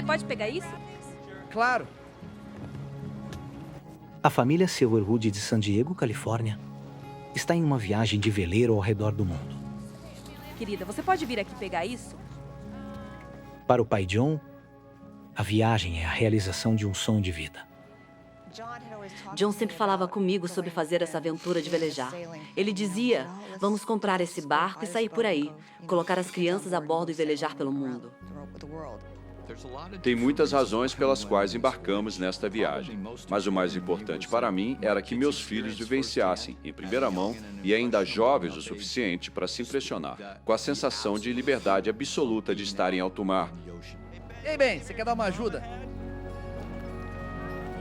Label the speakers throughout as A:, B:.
A: pode pegar isso?
B: Claro.
C: A família Silverwood de San Diego, Califórnia, está em uma viagem de veleiro ao redor do mundo.
A: Querida, você pode vir aqui pegar isso?
C: Para o pai John, a viagem é a realização de um sonho de vida.
D: John sempre falava comigo sobre fazer essa aventura de velejar. Ele dizia, vamos comprar esse barco e sair por aí, colocar as crianças a bordo e velejar pelo mundo.
E: Tem muitas razões pelas quais embarcamos nesta viagem, mas o mais importante para mim era que meus filhos vivenciassem, em primeira mão, e ainda jovens o suficiente para se impressionar, com a sensação de liberdade absoluta de estar em alto mar.
B: Ei, Ben, você quer dar uma ajuda?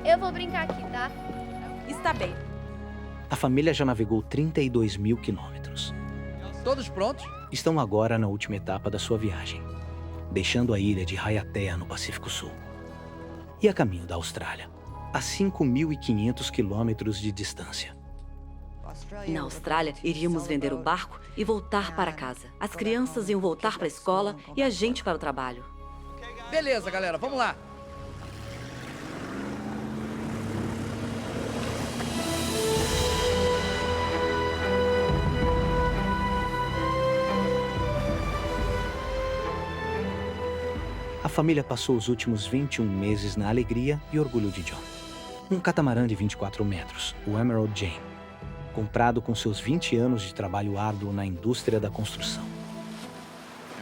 F: Eu vou brincar aqui, tá?
A: Está bem.
C: A família já navegou 32 mil quilômetros.
B: Todos prontos?
C: Estão agora na última etapa da sua viagem, deixando a ilha de Raiatea, no Pacífico Sul, e a caminho da Austrália, a 5.500 quilômetros de distância.
D: Na Austrália, iríamos vender o barco e voltar para casa. As crianças iam voltar para a escola e a gente para o trabalho.
B: Beleza, galera, vamos lá.
C: A família passou os últimos 21 meses na alegria e orgulho de John. Um catamarã de 24 metros, o Emerald Jane, comprado com seus 20 anos de trabalho árduo na indústria da construção.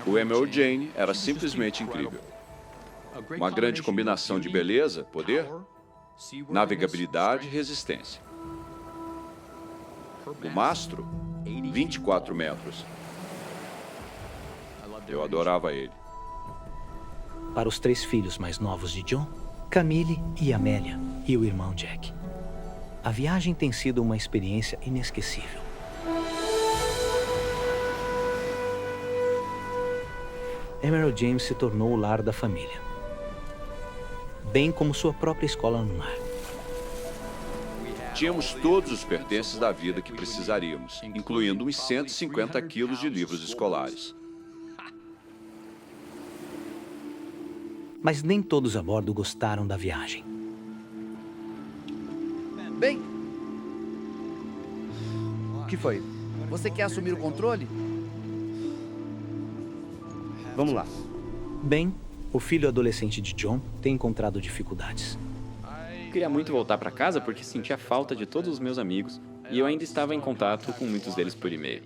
E: O Emerald Jane era simplesmente incrível. Uma grande combinação de beleza, poder, navegabilidade e resistência. O mastro, 24 metros. Eu adorava ele.
C: Para os 3 filhos mais novos de John, Camille e Amélia, e o irmão Jack, a viagem tem sido uma experiência inesquecível. Emerald James se tornou o lar da família, bem como sua própria escola no mar.
E: Tínhamos todos os pertences da vida que precisaríamos, incluindo uns 150 quilos de livros escolares.
C: Mas nem todos a bordo gostaram da viagem.
B: Ben,
G: O que foi?
B: você quer assumir o controle?
G: Vamos lá.
C: Ben, o filho adolescente de John, tem encontrado dificuldades.
H: Queria muito voltar para casa porque sentia falta de todos os meus amigos e eu ainda estava em contato com muitos deles por e-mail.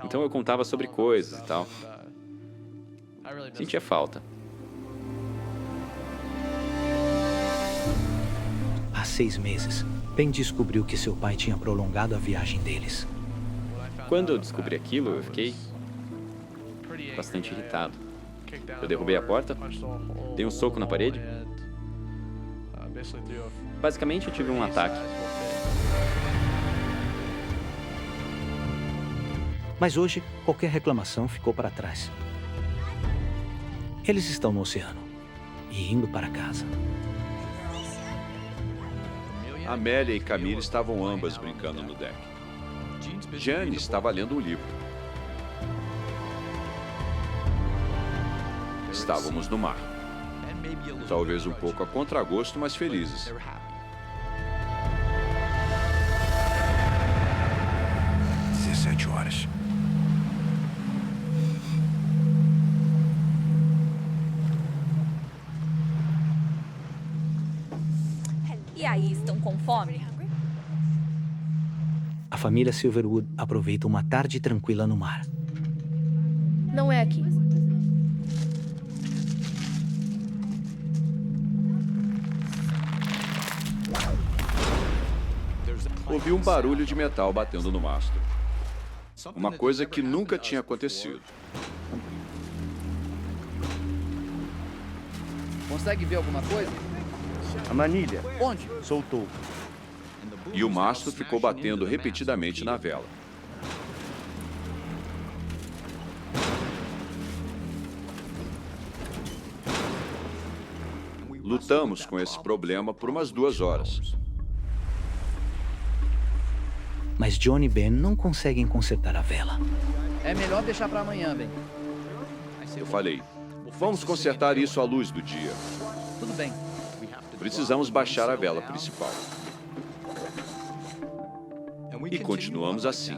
H: Então eu contava sobre coisas e tal. Sentia falta.
C: Há 6 meses, Ben descobriu que seu pai tinha prolongado a viagem deles.
H: Quando eu descobri aquilo, eu fiquei bastante irritado. Eu derrubei a porta, dei um soco na parede. Basicamente, eu tive um ataque.
C: Mas hoje, qualquer reclamação ficou para trás. Eles estão no oceano e indo para casa.
E: Amélia e Camille estavam ambas brincando no deck. Jane estava lendo um livro. Estávamos no mar. Talvez um pouco a contragosto, mas felizes.
G: Horas.
A: E aí, estão com fome?
C: A família Silverwood aproveita uma tarde tranquila no mar.
F: Não é aqui.
E: Ouvi um barulho de metal batendo no mastro. Uma coisa que nunca tinha acontecido.
B: Consegue ver alguma coisa?
G: A manilha
B: Onde?
G: soltou.
E: E o mastro ficou batendo repetidamente na vela. Lutamos com esse problema por umas 2 horas.
C: Mas John e Ben não conseguem consertar a vela.
B: É melhor deixar para amanhã, Ben.
E: Eu falei, Vamos consertar isso à luz do dia.
B: Tudo bem.
E: Precisamos baixar a vela principal. E continuamos assim.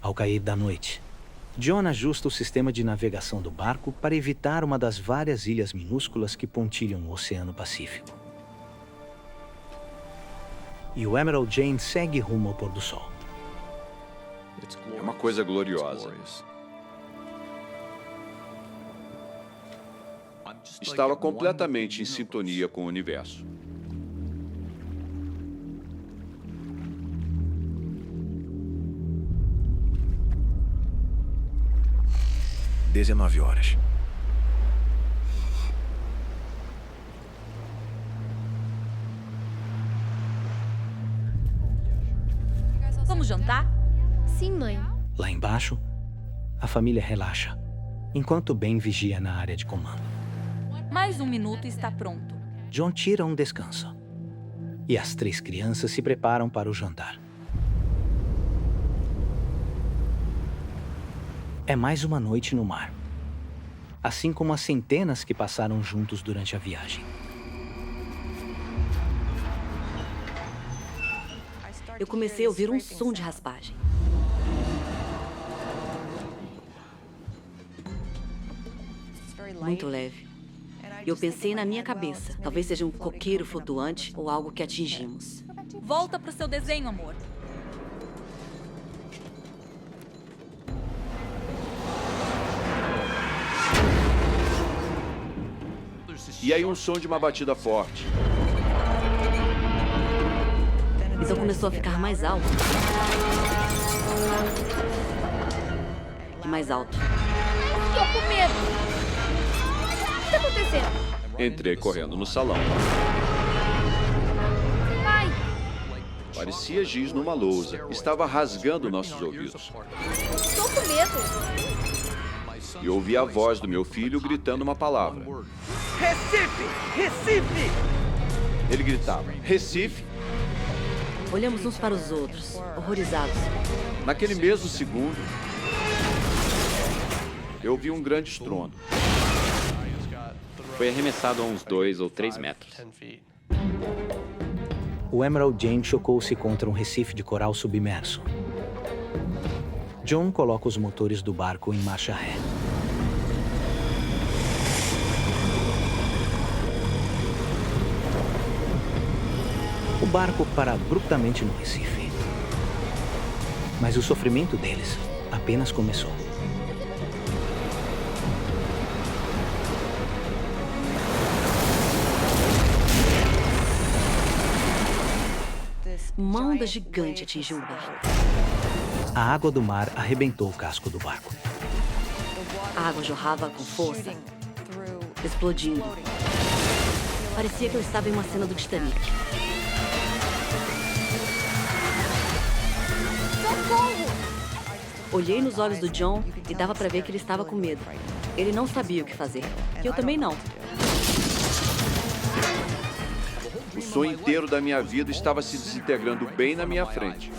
C: Ao cair da noite, John ajusta o sistema de navegação do barco para evitar uma das várias ilhas minúsculas que pontilham o Oceano Pacífico. E o Emerald Jane segue rumo ao pôr do sol.
E: É uma coisa gloriosa. Estava completamente em sintonia com o universo.
I: Às 19h.
A: Vamos jantar?
F: Sim, mãe.
C: Lá embaixo, a família relaxa, enquanto Ben vigia na área de comando.
A: Mais um minuto e está pronto.
C: John tira um descanso. E as 3 crianças se preparam para o jantar. É mais uma noite no mar. Assim como as centenas que passaram juntos durante a viagem.
D: Eu comecei a ouvir um som de raspagem. Muito leve. Eu pensei na minha cabeça. Talvez seja um coqueiro flutuante ou algo que atingimos.
A: Volta pro seu desenho, amor.
E: E aí um som de uma batida forte.
D: Então começou a ficar mais alto. E mais alto.
F: Tô com medo. O que tá acontecendo?
E: Entrei correndo no salão.
F: Pai,
E: Parecia giz numa lousa. Estava rasgando nossos ouvidos.
F: tô com medo.
E: E ouvi a voz do meu filho gritando uma palavra.
G: Recife! Recife!
E: Ele gritava, Recife.
D: Olhamos uns para os outros, horrorizados.
E: Naquele mesmo segundo, eu ouvi um grande estrondo.
H: Foi arremessado a uns 2 ou 3 metros.
C: O Emerald Jane chocou-se contra um recife de coral submerso. John coloca os motores do barco em marcha ré. O barco para abruptamente no recife. Mas o sofrimento deles apenas começou.
D: Uma onda gigante atingiu o barco.
C: A água do mar arrebentou o casco do barco.
D: A água jorrava com força, explodindo. Parecia que eu estava em uma cena do Titanic.
F: Socorro!
D: Olhei nos olhos do John e dava para ver que ele estava com medo. Ele não sabia o que fazer. E eu também não.
E: O sonho inteiro da minha vida estava se desintegrando bem na minha frente.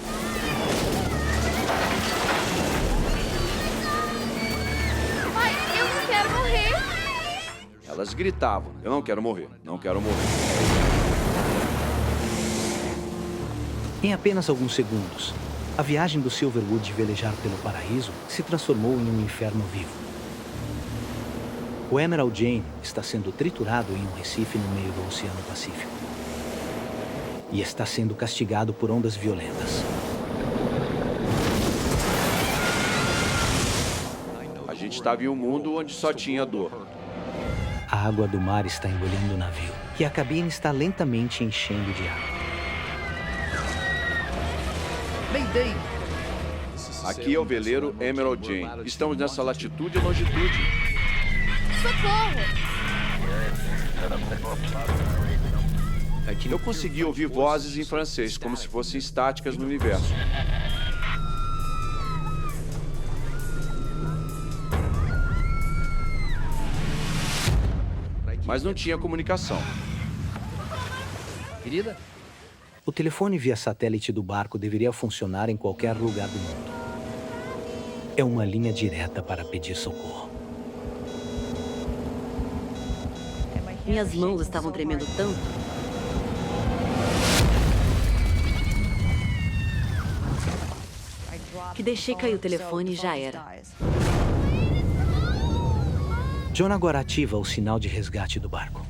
F: Pai, eu não quero morrer.
E: Elas gritavam, eu não quero morrer, não quero morrer.
C: Em apenas alguns segundos, a viagem do Silverwood de velejar pelo paraíso se transformou em um inferno vivo. O Emerald Jane está sendo triturado em um recife no meio do Oceano Pacífico. E está sendo castigado por ondas violentas.
E: A gente estava em um mundo onde só tinha dor.
C: A água do mar está engolindo o navio e a cabine está lentamente enchendo de água.
B: Mayday!
E: Aqui é o veleiro Emerald Jane. Estamos nessa latitude e longitude.
F: Socorro!
E: Eu consegui ouvir vozes em francês, como se fossem estáticas no universo. Mas não tinha comunicação.
B: Querida?
C: O telefone via satélite do barco deveria funcionar em qualquer lugar do mundo. É uma linha direta para pedir socorro.
D: Minhas mãos estavam tremendo tanto. Que deixei cair o telefone e já era.
C: John agora ativa o sinal de resgate do barco.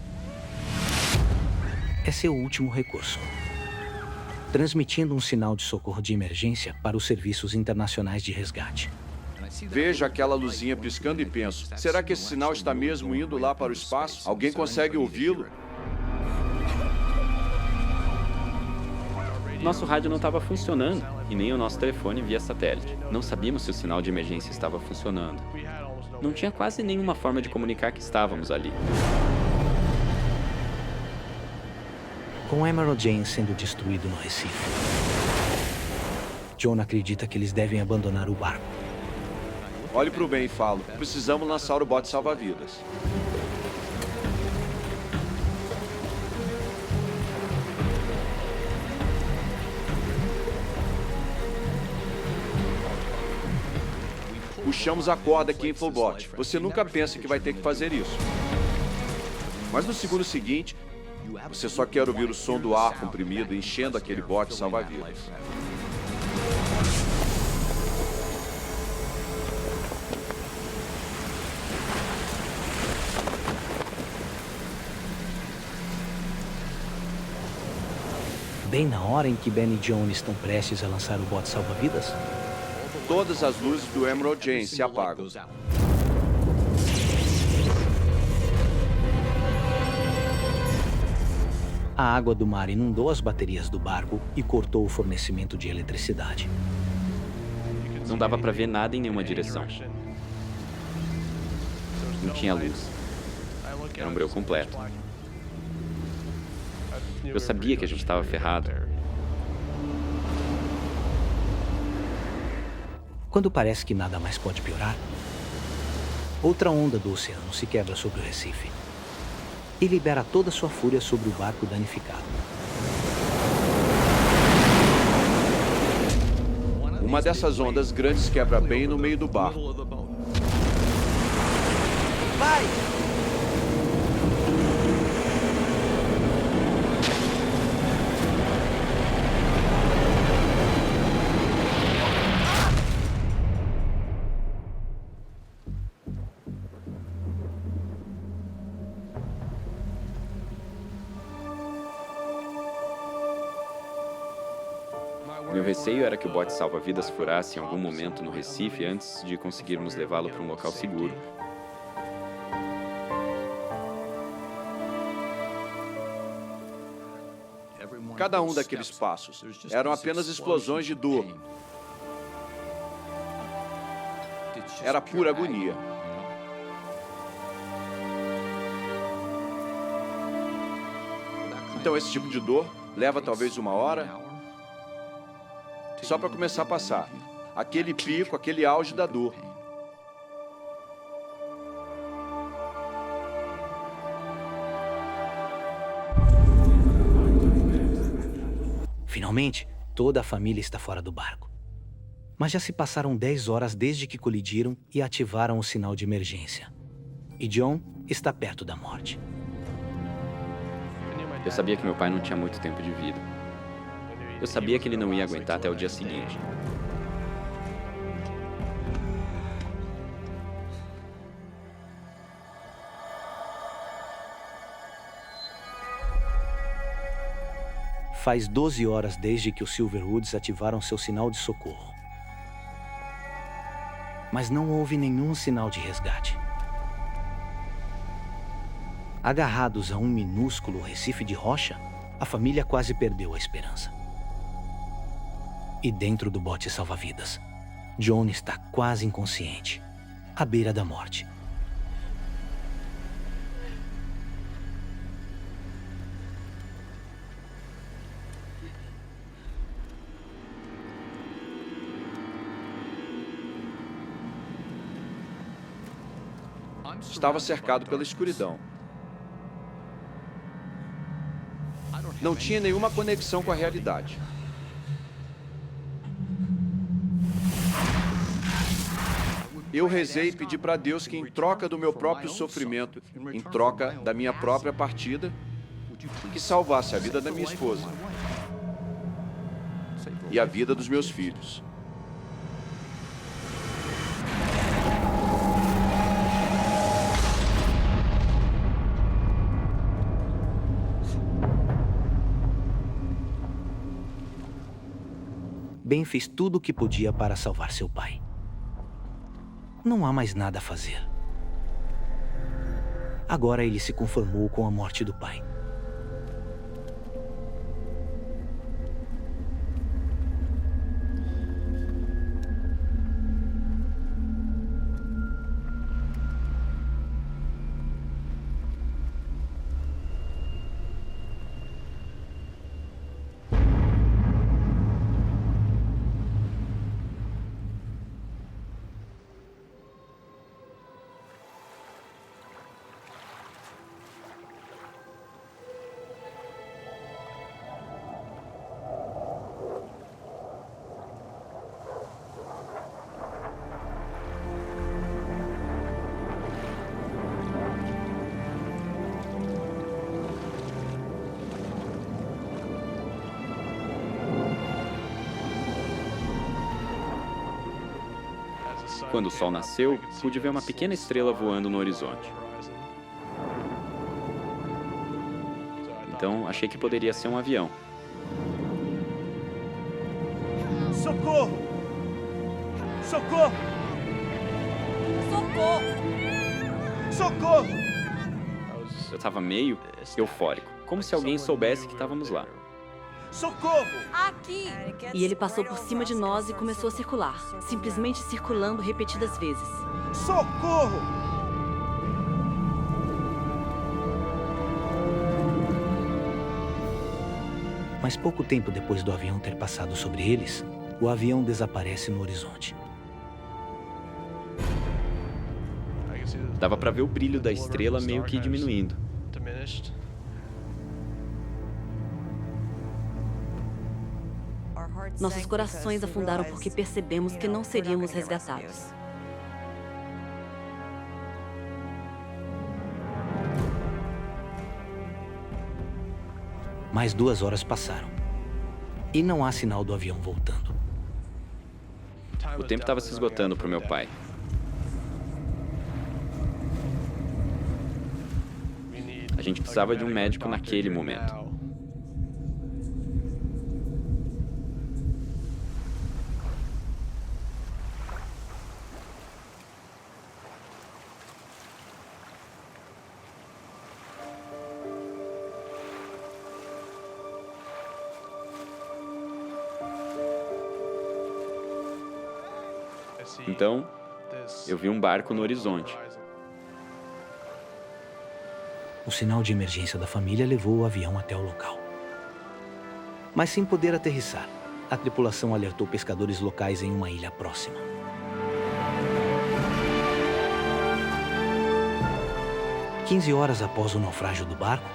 C: É seu último recurso. Transmitindo um sinal de socorro de emergência para os serviços internacionais de resgate.
E: Vejo aquela luzinha piscando e penso, será que esse sinal está mesmo indo lá para o espaço? Alguém consegue ouvi-lo?
H: Nosso rádio não estava funcionando e nem o nosso telefone via satélite. Não sabíamos se o sinal de emergência estava funcionando. Não tinha quase nenhuma forma de comunicar que estávamos ali.
C: Com Emerald Jane sendo destruído no Recife, John acredita que eles devem abandonar o barco.
E: Olhe para o bem e falo, precisamos lançar o bote salva-vidas. Puxamos a corda aqui em full bote. Você nunca pensa que vai ter que fazer isso. Mas no segundo seguinte, você só quer ouvir o som do ar comprimido enchendo aquele bote salva-vidas.
C: Bem na hora em que Ben e John estão prestes a lançar o bote salva-vidas,
E: Todas as luzes do Emerald Jane se apagam.
C: a água do mar inundou as baterias do barco e cortou o fornecimento de eletricidade.
H: Não dava para ver nada em nenhuma direção. Não tinha luz. Era um breu completo. Eu sabia que a gente estava ferrado.
C: Quando parece que nada mais pode piorar, outra onda do oceano se quebra sobre o Recife e libera toda sua fúria sobre o barco danificado.
E: Uma dessas ondas grandes quebra bem no meio do barco.
G: Vai!
H: Meu receio era que o bote salva-vidas furasse em algum momento no Recife antes de conseguirmos levá-lo para um local seguro.
E: Cada um daqueles passos eram apenas explosões de dor. Era pura agonia. Então esse tipo de dor leva talvez uma hora só para começar a passar. Aquele pico, aquele auge da dor.
C: Finalmente, toda a família está fora do barco. Mas já se passaram 10 horas desde que colidiram e ativaram o sinal de emergência. E John está perto da morte.
H: Eu sabia que meu pai não tinha muito tempo de vida. Eu sabia que ele não ia aguentar até o dia seguinte.
C: Faz 12 horas desde que os Silverwoods ativaram seu sinal de socorro. Mas não houve nenhum sinal de resgate. Agarrados a um minúsculo recife de rocha, a família quase perdeu a esperança. E dentro do bote salva-vidas, John está quase inconsciente, à beira da morte.
E: Estava cercado pela escuridão. Não tinha nenhuma conexão com a realidade. Eu rezei e pedi para Deus que, em troca do meu próprio sofrimento, em troca da minha própria partida, que salvasse a vida da minha esposa e a vida dos meus filhos.
C: Ben fez tudo o que podia para salvar seu pai. Não há mais nada a fazer. Agora ele se conformou com a morte do pai.
H: Quando o sol nasceu, pude ver uma pequena estrela voando no horizonte. Então, achei que poderia ser um avião.
G: Socorro! Socorro!
A: Socorro!
G: Socorro!
H: Eu estava meio eufórico, como se alguém soubesse que estávamos lá.
G: Socorro!
A: Aqui!
D: E ele passou por cima de nós e começou a circular, simplesmente circulando repetidas vezes.
G: Socorro!
C: Mas pouco tempo depois do avião ter passado sobre eles, o avião desaparece no horizonte.
H: Dava para ver o brilho da estrela meio que diminuindo.
D: Nossos corações afundaram porque percebemos que não seríamos resgatados.
C: Mais 2 horas passaram. E não há sinal do avião voltando.
H: O tempo estava se esgotando para o meu pai. A gente precisava de um médico naquele momento. Então, eu vi um barco no horizonte.
C: O sinal de emergência da família levou o avião até o local. Mas sem poder aterrissar, a tripulação alertou pescadores locais em uma ilha próxima. "15 horas após o naufrágio do barco,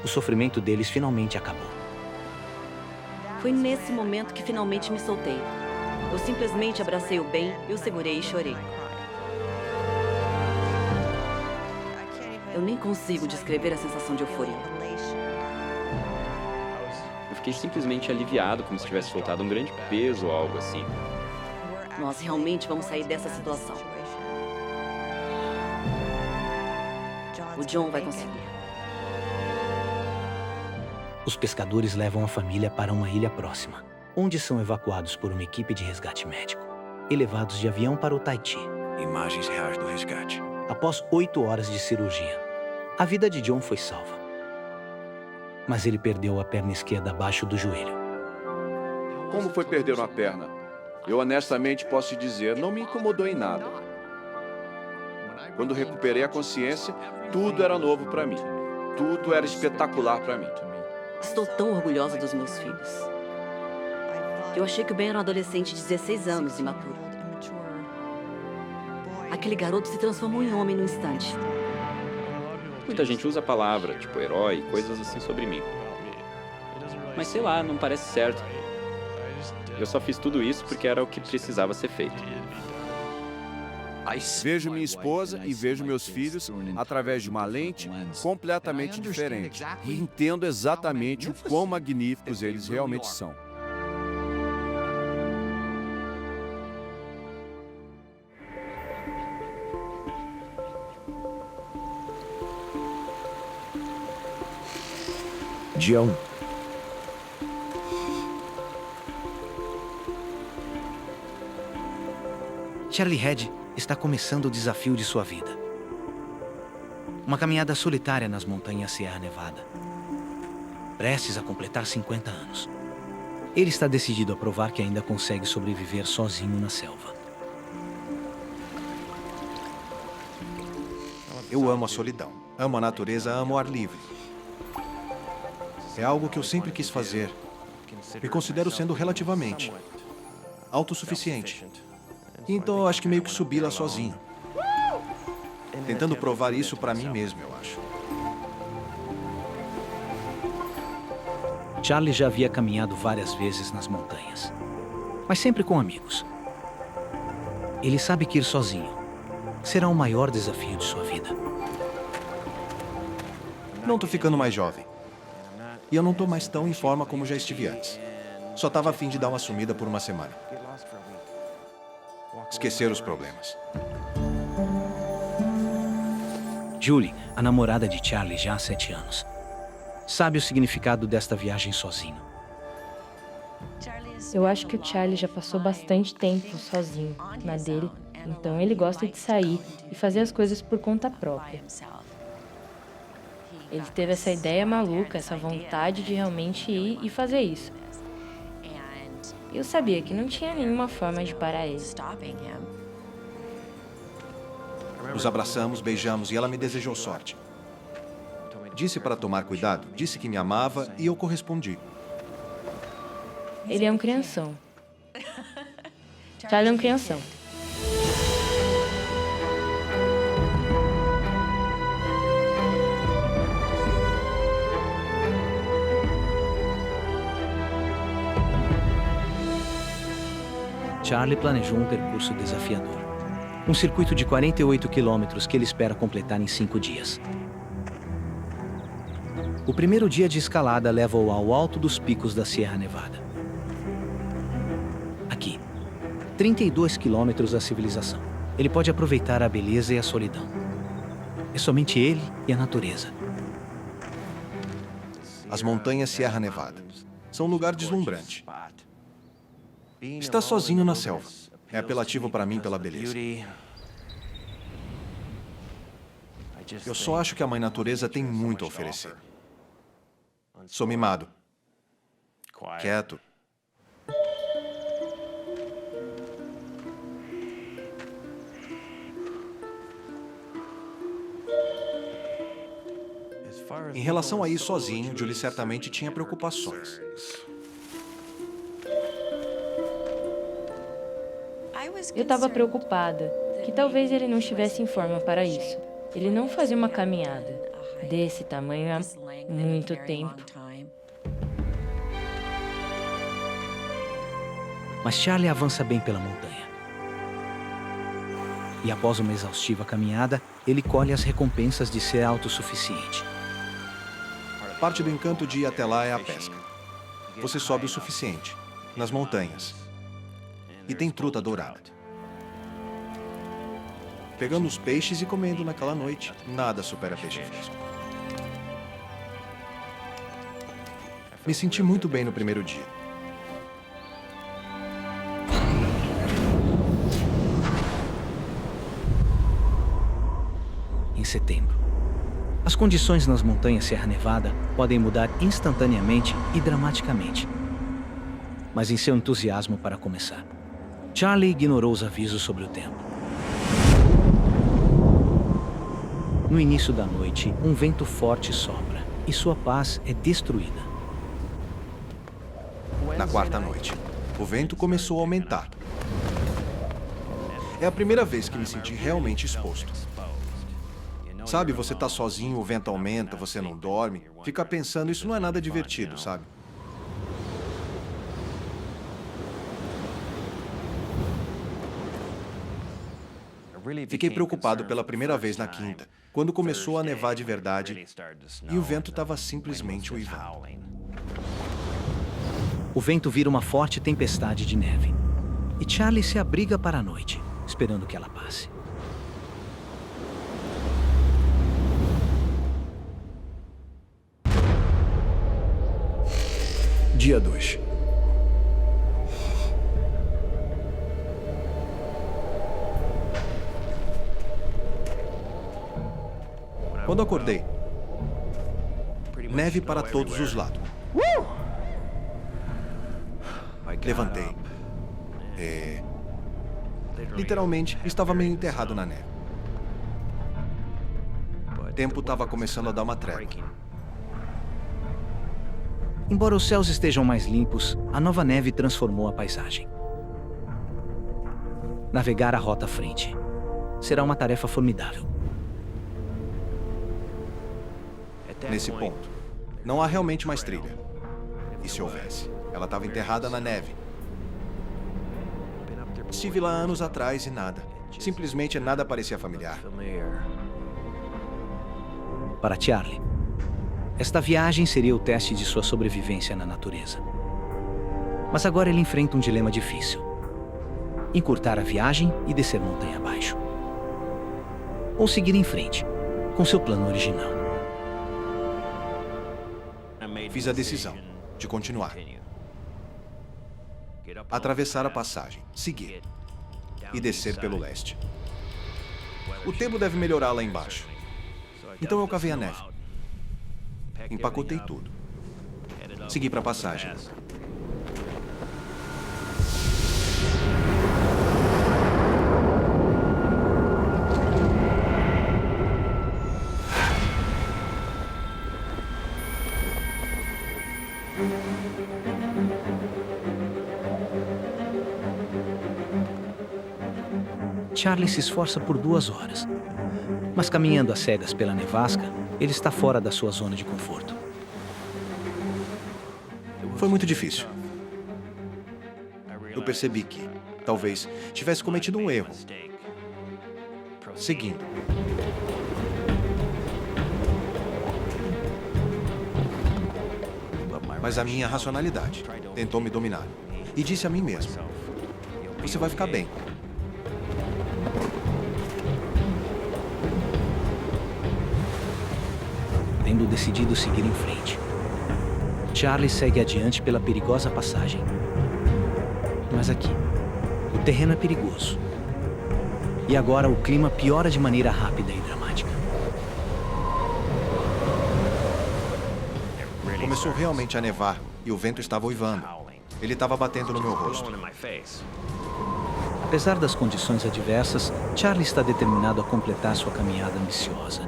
C: o sofrimento deles finalmente acabou.
D: Foi nesse momento que finalmente me soltei. Eu simplesmente abracei o Ben, eu segurei e chorei. Eu nem consigo descrever a sensação de euforia.
H: Eu fiquei simplesmente aliviado, como se tivesse soltado um grande peso ou algo assim.
D: Nós realmente vamos sair dessa situação. O John vai conseguir.
C: Os pescadores levam a família para uma ilha próxima, onde são evacuados por uma equipe de resgate médico e levados de avião para o Tahiti.
I: Imagens reais do resgate.
C: Após 8 horas de cirurgia, a vida de John foi salva. Mas ele perdeu a perna esquerda abaixo do joelho.
E: Como foi perder uma perna? Eu honestamente posso dizer, não me incomodou em nada. Quando recuperei a consciência, tudo era novo para mim. Tudo era espetacular para mim.
D: Estou tão orgulhosa dos meus filhos. Eu achei que o Ben era um adolescente de 16 anos, imaturo. Aquele garoto se transformou em homem no instante.
H: Muita gente usa a palavra, tipo herói, coisas assim sobre mim. Mas sei lá, não parece certo. Eu só fiz tudo isso porque era o que precisava ser feito.
J: Vejo minha esposa e vejo meus filhos através de uma lente completamente diferente. E entendo exatamente o quão magníficos eles realmente são.
I: Dia 1.
C: Charlie Head está começando o desafio de sua vida. Uma caminhada solitária nas montanhas Sierra Nevada. Prestes a completar 50 anos. Ele está decidido a provar que ainda consegue sobreviver sozinho na selva.
K: Eu amo a solidão. Amo a natureza, amo o ar livre. É algo que eu sempre quis fazer. Me considero sendo relativamente autossuficiente. Então eu acho que meio que subi lá sozinho. Tentando provar isso pra mim mesmo, eu acho.
C: Charlie já havia caminhado várias vezes nas montanhas, mas sempre com amigos. Ele sabe que ir sozinho será o maior desafio de sua vida.
K: Não tô ficando mais jovem. E eu não tô mais tão em forma como já estive antes. Só tava a fim de dar uma sumida por uma semana. Esquecer os problemas.
C: Julie, a namorada de Charlie já há 7 anos, sabe o significado desta viagem sozinho.
L: Eu acho que o Charlie já passou bastante tempo sozinho, na dele, então ele gosta de sair e fazer as coisas por conta própria. Ele teve essa ideia maluca, essa vontade de realmente ir e fazer isso. Eu sabia que não tinha nenhuma forma de parar ele.
K: Nos abraçamos, beijamos e ela me desejou sorte. Disse para tomar cuidado, disse que me amava e eu correspondi.
L: Ele é um crianção. Charlie é um crianção.
C: Charlie planejou um percurso desafiador. Um circuito de 48 quilômetros que ele espera completar em 5 dias. O primeiro dia de escalada leva-o ao alto dos picos da Sierra Nevada. Aqui, 32 quilômetros da civilização. Ele pode aproveitar a beleza e a solidão. É somente ele e a natureza.
K: As montanhas Sierra Nevada são um lugar deslumbrante. Estar sozinho na selva é apelativo para mim pela beleza. Eu só acho que a Mãe Natureza tem muito a oferecer. Sou mimado. Quieto. Em relação a ir sozinho, Julie certamente tinha preocupações.
L: Eu estava preocupada que talvez ele não estivesse em forma para isso. Ele não fazia uma caminhada desse tamanho há muito tempo.
C: Mas Charlie avança bem pela montanha. E após uma exaustiva caminhada, ele colhe as recompensas de ser autossuficiente.
K: Parte do encanto de ir até lá é a pesca. Você sobe o suficiente, nas montanhas. E tem truta dourada. Pegando os peixes e comendo naquela noite. Nada supera peixe fresco. Me senti muito bem no primeiro dia.
C: Em setembro. As condições nas montanhas Sierra Nevada podem mudar instantaneamente e dramaticamente. Mas em seu entusiasmo para começar, Charlie ignorou os avisos sobre o tempo. No início da noite, um vento forte sopra e sua paz é destruída.
K: Na quarta noite, o vento começou a aumentar. É a primeira vez que me senti realmente exposto. Sabe, você tá sozinho, o vento aumenta, você não dorme. Fica pensando, isso não é nada divertido, sabe? Fiquei preocupado pela primeira vez na quinta, quando começou a nevar de verdade e o vento estava simplesmente uivando.
C: O vento vira uma forte tempestade de neve. E Charlie se abriga para a noite, esperando que ela passe.
I: Dia 2.
K: Quando acordei, neve para todos os lados. Levantei. Literalmente, estava meio enterrado na neve. O tempo estava começando a dar uma trégua.
C: Embora os céus estejam mais limpos, a nova neve transformou a paisagem. Navegar a rota à frente será uma tarefa formidável.
K: Nesse ponto, não há realmente mais trilha. E se houvesse? Ela estava enterrada na neve. Estive lá anos atrás e nada. Simplesmente nada parecia familiar.
C: Para Charlie, esta viagem seria o teste de sua sobrevivência na natureza. Mas agora ele enfrenta um dilema difícil: encurtar a viagem e descer montanha abaixo. Ou seguir em frente, com seu plano original.
K: Fiz a decisão de continuar. Atravessar a passagem, seguir e descer pelo leste. O tempo deve melhorar lá embaixo. Então eu cavei a neve. Empacotei tudo. Segui para a passagem.
C: Charlie se esforça por 2 horas. Mas caminhando às cegas pela nevasca, ele está fora da sua zona de conforto.
K: Foi muito difícil. Eu percebi que, talvez, tivesse cometido um erro. Seguindo. Mas a minha racionalidade tentou me dominar. E disse a mim mesmo: você vai ficar bem.
C: Tendo decidido seguir em frente, Charlie segue adiante pela perigosa passagem. Mas aqui, o terreno é perigoso. E agora o clima piora de maneira rápida e dramática.
K: Começou realmente a nevar e o vento estava uivando. Ele estava batendo no meu rosto.
C: Apesar das condições adversas, Charlie está determinado a completar sua caminhada ambiciosa.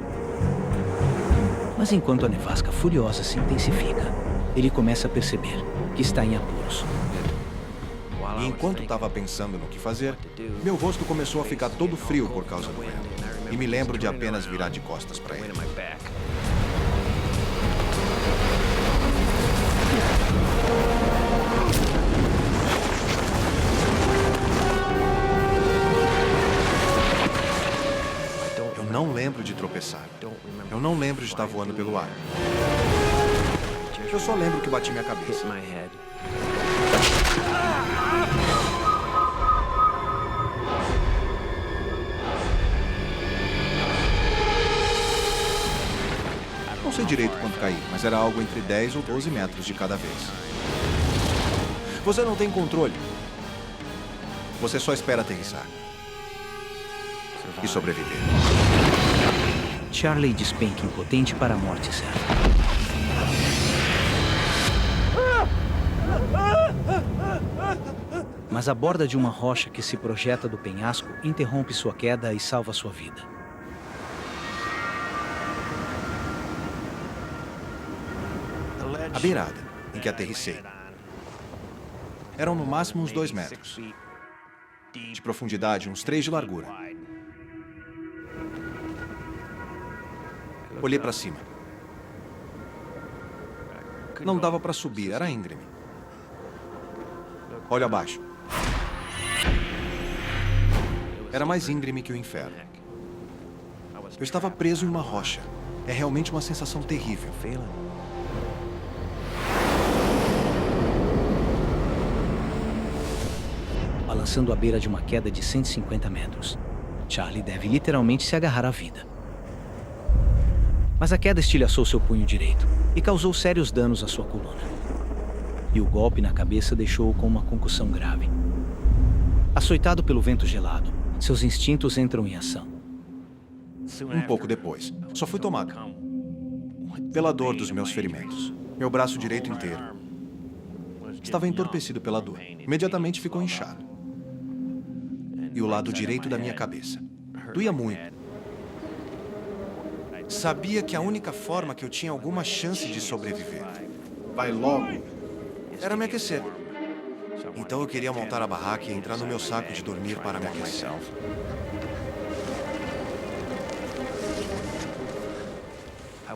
C: Mas enquanto a nevasca furiosa se intensifica, ele começa a perceber que está em apuros.
K: E enquanto estava pensando no que fazer, meu rosto começou a ficar todo frio por causa do vento. E me lembro de apenas virar de costas para ele. Eu não lembro de tropeçar. Eu não lembro de estar voando pelo ar. Eu só lembro que bati minha cabeça. Não sei direito quanto caí, mas era algo entre 10 ou 12 metros de cada vez. Você não tem controle. Você só espera aterrissar. E sobreviver.
C: Charlie despenca impotente para a morte certa. Mas a borda de uma rocha que se projeta do penhasco interrompe sua queda e salva sua vida.
K: A beirada em que aterrissei eram no máximo uns 2 metros. De profundidade, uns 3 de largura. Olhei para cima. Não dava para subir, era íngreme. Olho abaixo. Era mais íngreme que o inferno. Eu estava preso em uma rocha. É realmente uma sensação terrível.
C: Balançando à beira de uma queda de 150 metros, Charlie deve literalmente se agarrar à vida. Mas a queda estilhaçou seu punho direito e causou sérios danos à sua coluna. E o golpe na cabeça deixou-o com uma concussão grave. Açoitado pelo vento gelado, seus instintos entram em ação.
K: Um pouco depois, só fui tomado pela dor dos meus ferimentos. Meu braço direito inteiro estava entorpecido pela dor. Imediatamente ficou inchado. E o lado direito da minha cabeça. Doía muito. Sabia que a única forma que eu tinha alguma chance de sobreviver, vai logo, era me aquecer. Então eu queria montar a barraca e entrar no meu saco de dormir para me aquecer.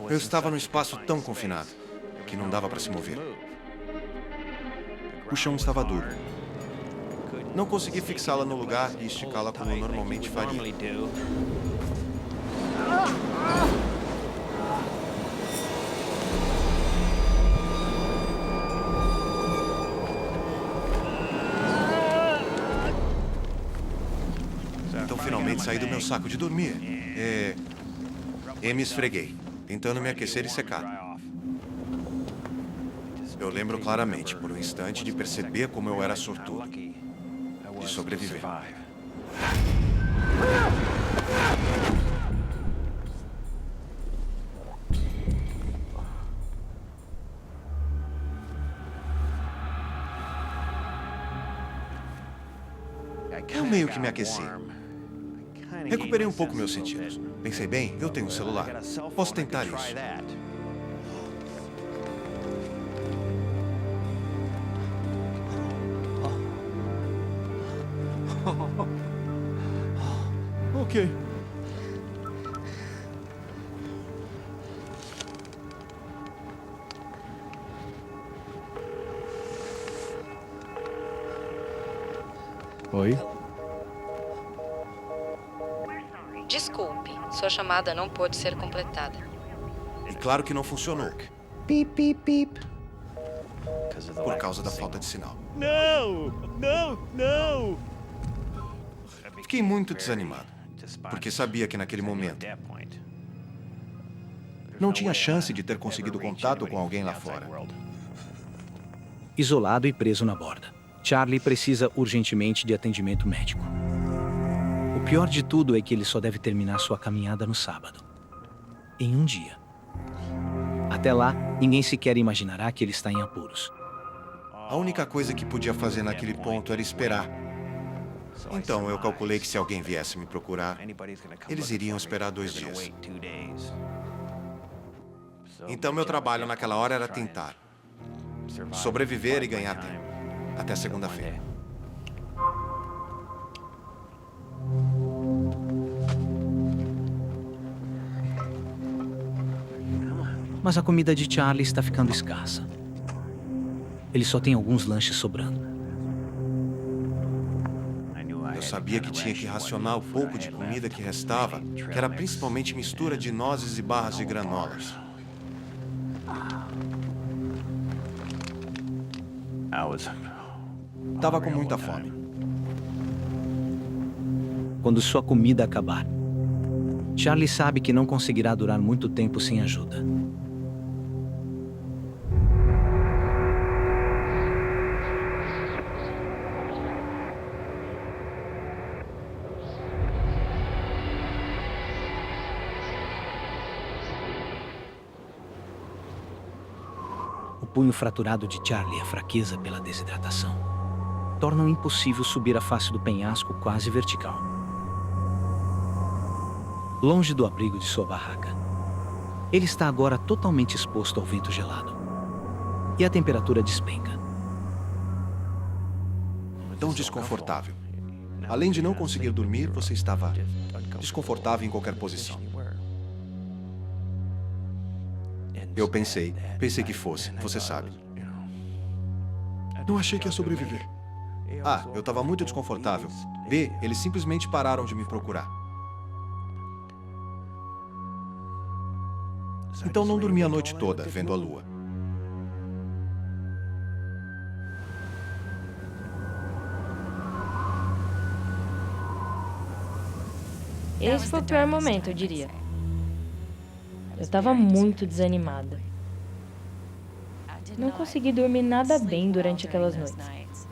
K: Eu estava num espaço tão confinado que não dava para se mover. O chão estava duro. Não consegui fixá-la no lugar e esticá-la como normalmente faria. Então finalmente saí do meu saco de dormir. E me esfreguei, tentando me aquecer e secar. Eu lembro claramente, por um instante, de perceber como eu era sortudo. De sobreviver. Eu meio que me aqueci. Recuperei um pouco meus sentidos. Pensei, bem, eu tenho um celular. Posso tentar isso. Ok.
B: Oi?
L: Desculpe, sua chamada não pôde ser completada.
K: E claro que não funcionou.
B: Pip, pip, pip.
K: Por causa da falta de sinal.
G: Não! Não! Não!
K: Fiquei muito desanimado, porque sabia que naquele momento não tinha chance de ter conseguido contato com alguém lá fora.
C: Isolado e preso na borda, Charlie precisa urgentemente de atendimento médico. O pior de tudo é que ele só deve terminar sua caminhada no sábado. Em um dia. Até lá, ninguém sequer imaginará que ele está em apuros.
K: A única coisa que podia fazer naquele ponto era esperar. Então eu calculei que se alguém viesse me procurar, eles iriam esperar 2 dias. Então meu trabalho naquela hora era tentar sobreviver e ganhar tempo. Até segunda-feira.
C: Mas a comida de Charlie está ficando escassa. Ele só tem alguns lanches sobrando.
K: Eu sabia que tinha que racionar o pouco de comida que restava, que era principalmente mistura de nozes e barras de granolas. Tava com muita fome.
C: Quando sua comida acabar, Charlie sabe que não conseguirá durar muito tempo sem ajuda. O punho fraturado de Charlie e a fraqueza pela desidratação tornam impossível subir a face do penhasco quase vertical. Longe do abrigo de sua barraca, ele está agora totalmente exposto ao vento gelado. E a temperatura despenca.
K: Tão desconfortável. Além de não conseguir dormir, você estava desconfortável em qualquer posição. Eu pensei que fosse, você sabe. Não achei que ia sobreviver. Eu estava muito desconfortável. B, eles simplesmente pararam de me procurar. Então não dormi a noite toda vendo a lua.
L: Esse foi o pior momento, eu diria. Eu estava muito desanimada. Não consegui dormir nada bem durante aquelas noites.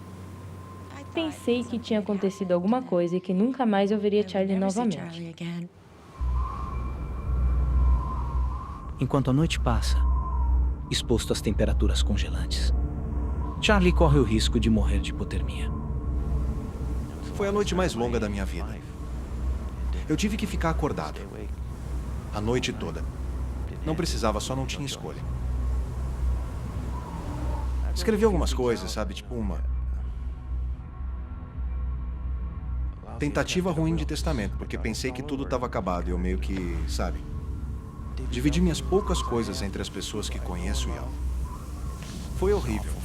L: Pensei que tinha acontecido alguma coisa e que nunca mais eu veria Charlie novamente.
C: Enquanto a noite passa, exposto às temperaturas congelantes, Charlie corre o risco de morrer de hipotermia.
K: Foi a noite mais longa da minha vida. Eu tive que ficar acordado a noite toda. Não precisava, só não tinha escolha. Escrevi algumas coisas, sabe? Tipo uma tentativa ruim de testamento, porque pensei que tudo estava acabado e eu meio que, sabe? Dividi minhas poucas coisas entre as pessoas que conheço e amo. Foi horrível.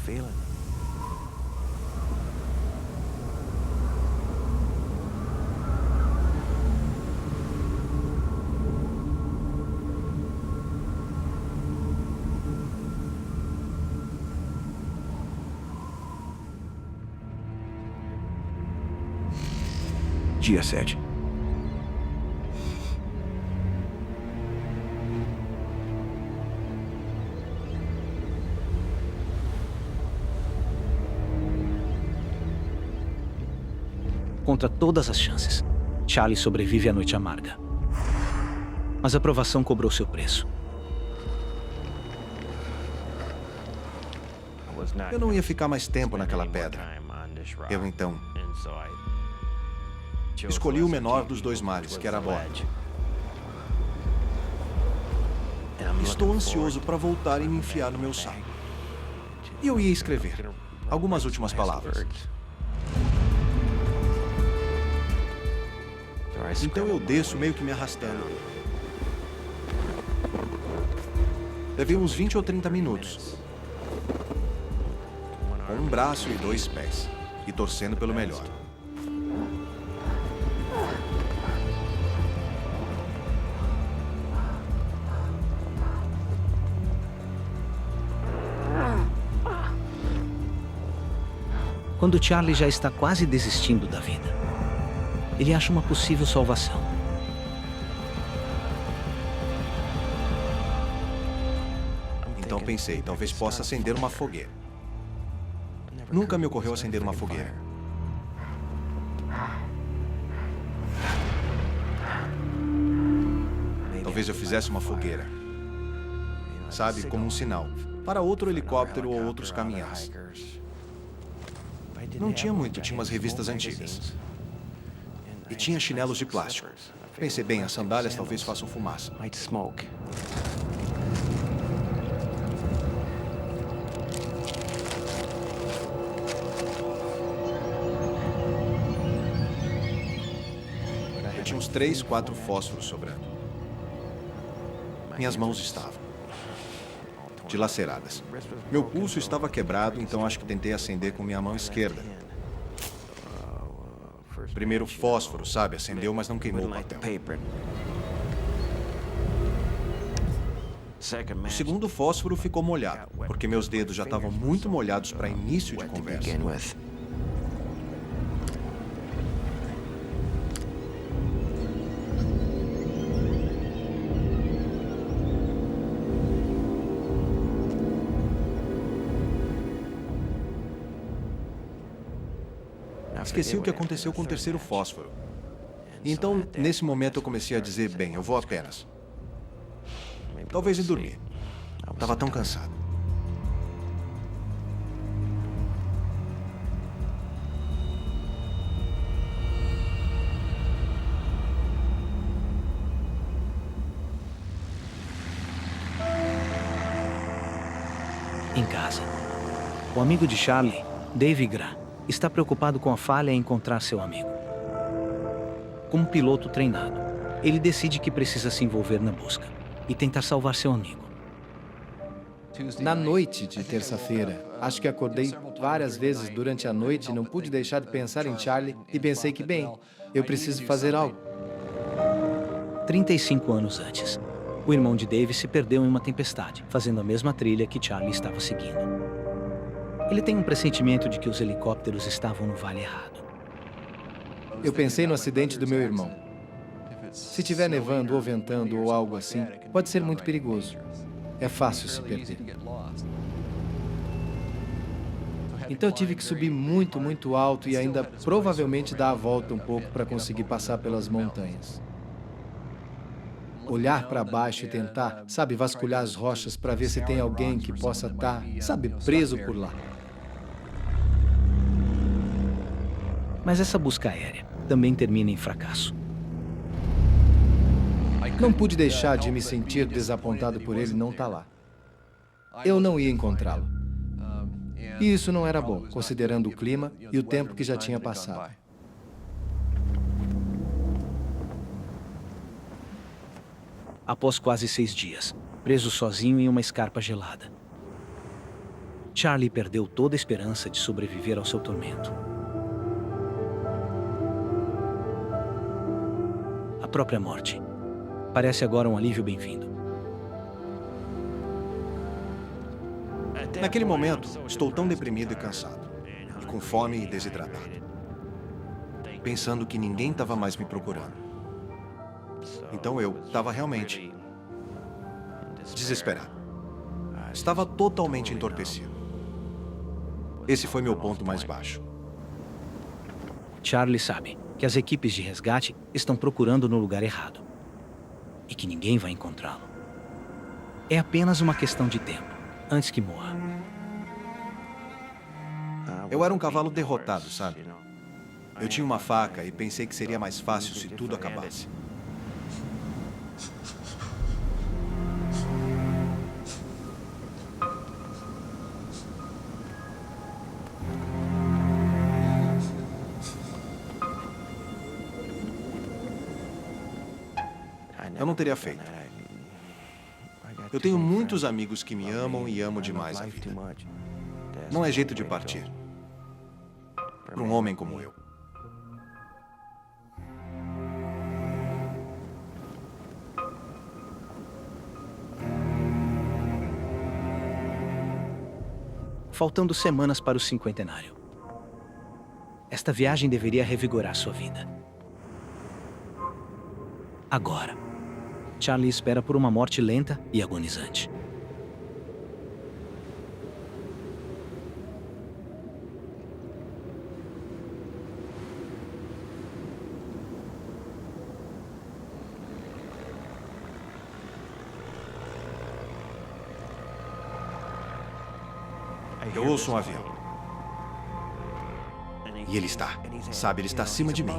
I: Dia 7.
C: Contra todas as chances, Charlie sobrevive à noite amarga. Mas a provação cobrou seu preço.
K: Eu não ia ficar mais tempo naquela pedra. Eu então escolhi o menor dos dois males, que era a bordo. Estou ansioso para voltar e me enfiar no meu saco. E eu ia escrever algumas últimas palavras. Então eu desço meio que me arrastando. Levei uns 20 ou 30 minutos. Com um braço e 2 pés. E torcendo pelo melhor.
C: Quando Charlie já está quase desistindo da vida, ele acha uma possível salvação.
K: Então pensei, talvez possa acender uma fogueira. Nunca me ocorreu acender uma fogueira. Talvez eu fizesse uma fogueira. Sabe, como um sinal. Para outro helicóptero ou outros caminhões. Não tinha muito, tinha umas revistas antigas. E tinha chinelos de plástico. Pensei, bem, as sandálias talvez façam fumaça. Eu tinha uns 3, 4 fósforos sobrando. Minhas mãos estavam dilaceradas. Meu pulso estava quebrado, então acho que tentei acender com minha mão esquerda. Primeiro fósforo, sabe? Acendeu, mas não queimou o papel. O segundo fósforo ficou molhado, porque meus dedos já estavam muito molhados para início de conversa. Esqueci o que aconteceu com o terceiro fósforo. Então, nesse momento, eu comecei a dizer, bem, eu vou apenas. Talvez ir dormir. Estava tão cansado.
C: Em casa, o amigo de Charlie, Dave Gra, está preocupado com a falha em encontrar seu amigo. Como piloto treinado, ele decide que precisa se envolver na busca e tentar salvar seu amigo.
M: Na noite de terça-feira, acho que acordei várias vezes durante a noite e não pude deixar de pensar em Charlie e pensei que, bem, eu preciso fazer algo.
C: 35 anos antes, o irmão de Dave se perdeu em uma tempestade, fazendo a mesma trilha que Charlie estava seguindo. Ele tem um pressentimento de que os helicópteros estavam no vale errado.
M: Eu pensei no acidente do meu irmão. Se estiver nevando ou ventando ou algo assim, pode ser muito perigoso. É fácil se perder. Então eu tive que subir muito, muito alto e ainda provavelmente dar a volta um pouco para conseguir passar pelas montanhas. Olhar para baixo e tentar, sabe, vasculhar as rochas para ver se tem alguém que possa estar, sabe, preso por lá.
C: Mas essa busca aérea também termina em fracasso.
M: Não pude deixar de me sentir desapontado por ele não estar lá. Eu não ia encontrá-lo. E isso não era bom, considerando o clima e o tempo que já tinha passado.
C: Após quase 6 dias, preso sozinho em uma escarpa gelada, Charlie perdeu toda a esperança de sobreviver ao seu tormento. A própria morte parece agora um alívio bem-vindo.
K: Naquele momento, estou tão deprimido e cansado, e com fome e desidratado, pensando que ninguém estava mais me procurando. Então eu estava realmente desesperado. Estava totalmente entorpecido. Esse foi meu ponto mais baixo.
C: Charlie sabe que as equipes de resgate estão procurando no lugar errado e que ninguém vai encontrá-lo. É apenas uma questão de tempo, antes que morra.
K: Eu era um cavalo derrotado, sabe? Eu tinha uma faca e pensei que seria mais fácil se tudo acabasse. Eu não teria feito. Eu tenho muitos amigos que me amam e amo demais a vida. Não é jeito de partir. Para um homem como eu.
C: Faltando semanas para o cinquentenário. Esta viagem deveria revigorar sua vida. Agora, Charlie espera por uma morte lenta e agonizante.
K: Eu ouço um avião. E ele está, sabe, ele está acima de mim.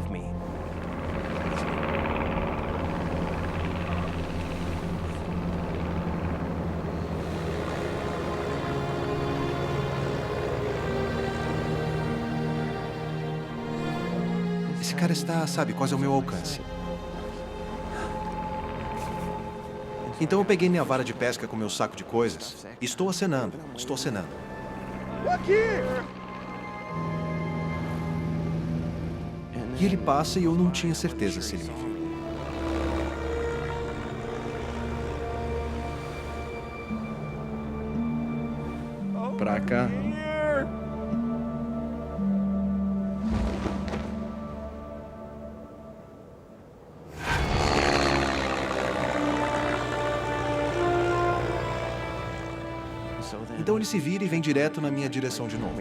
K: Esse cara está, sabe, quase ao meu alcance. Então eu peguei minha vara de pesca com meu saco de coisas e estou acenando,
G: Aqui!
K: E ele passa e eu não tinha certeza se ele me viu.
M: Pra cá.
K: Então ele se vira e vem direto na minha direção de novo.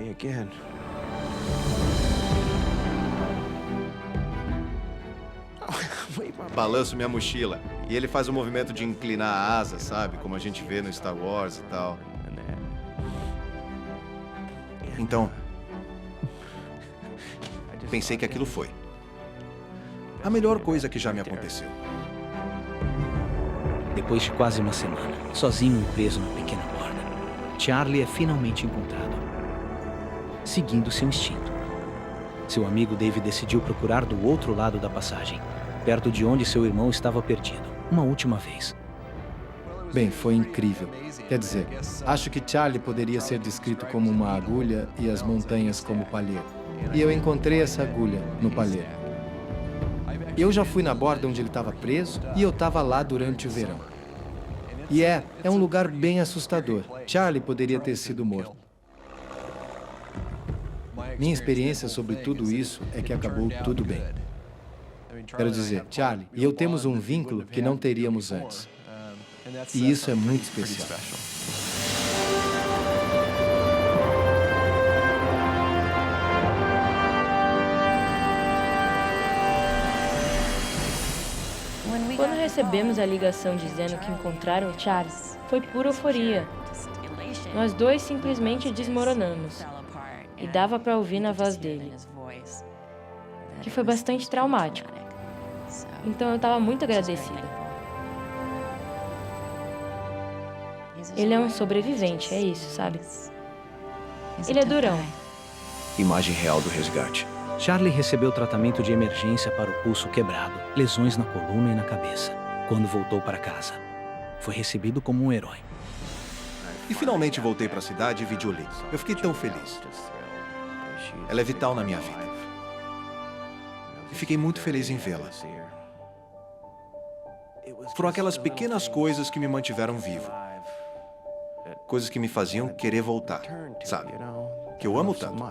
K: Balanço minha mochila. E ele faz o movimento de inclinar a asa, sabe? Como a gente vê no Star Wars e tal. Então, pensei que aquilo foi a melhor coisa que já me aconteceu.
C: Depois de quase uma semana, sozinho e preso na pequena borda, Charlie é finalmente encontrado, seguindo seu instinto. Seu amigo Dave decidiu procurar do outro lado da passagem, perto de onde seu irmão estava perdido, uma última vez.
M: Bem, foi incrível. Quer dizer, acho que Charlie poderia ser descrito como uma agulha e as montanhas como palheiro. E eu encontrei essa agulha no palheiro. Eu já fui na borda onde ele estava preso e eu estava lá durante o verão. E é um lugar bem assustador. Charlie poderia ter sido morto. Minha experiência sobre tudo isso é que acabou tudo bem. Quero dizer, Charlie e eu temos um vínculo que não teríamos antes. E isso é muito especial.
L: Quando recebemos a ligação dizendo que encontraram o Charlie, foi pura euforia. Nós dois simplesmente desmoronamos. E dava para ouvir na voz dele, que foi bastante traumático. Então eu estava muito agradecida. Ele é um sobrevivente, é isso, sabe? Ele é durão.
K: Imagem real do resgate.
C: Charlie recebeu tratamento de emergência para o pulso quebrado, lesões na coluna e na cabeça. Quando voltou para casa, foi recebido como um herói.
K: E finalmente voltei para a cidade e vi Julie. Eu fiquei tão feliz. Ela é vital na minha vida. E fiquei muito feliz em vê-la. Foram aquelas pequenas coisas que me mantiveram vivo. Coisas que me faziam querer voltar, sabe? Que eu amo tanto.